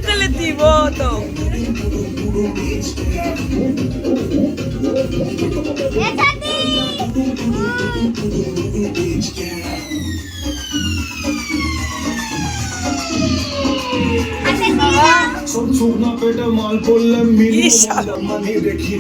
collettivo सुखना पेटे माल बोलले mini देखी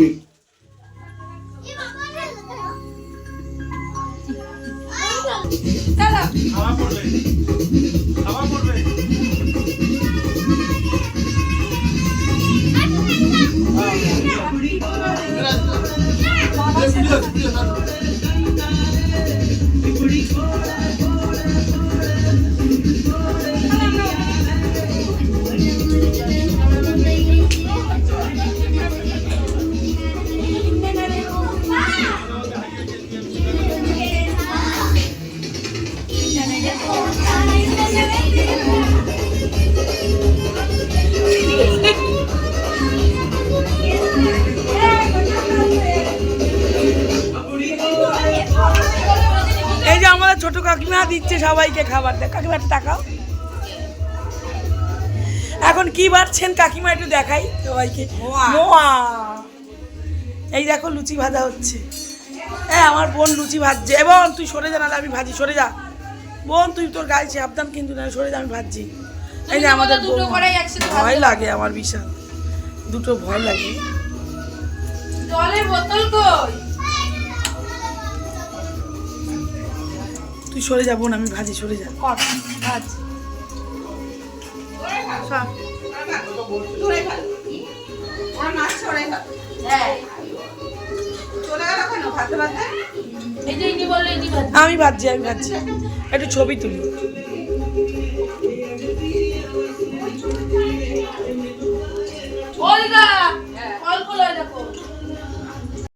ছোট কাকিমা দিচ্ছে সবাইকে খাবার। দেখ কাকিমা একটু তাকাও, এখন কি বাড়ছেন কাকিমা একটু দেখাই সবাইকে। এই দেখো লুচি ভাজা হচ্ছে। হ্যাঁ আমার বোন লুচি ভাজছে। এবং তুই সরে যা, নাহলে আমি ভাজি। সরে যা বোন, তুই তোর গায়ে সাবধান কিন্তু, না সরে যা, আমি ভাজছি। এই যে আমাদের ভয় লাগে আমার বিশাল, দুটো ভয় লাগে। জলের বোতল কই? তুই সরে যা বোন, আমি ভাজি। সরে যা ভাজ আমি ভাজছি, একটু ছবি তুলি।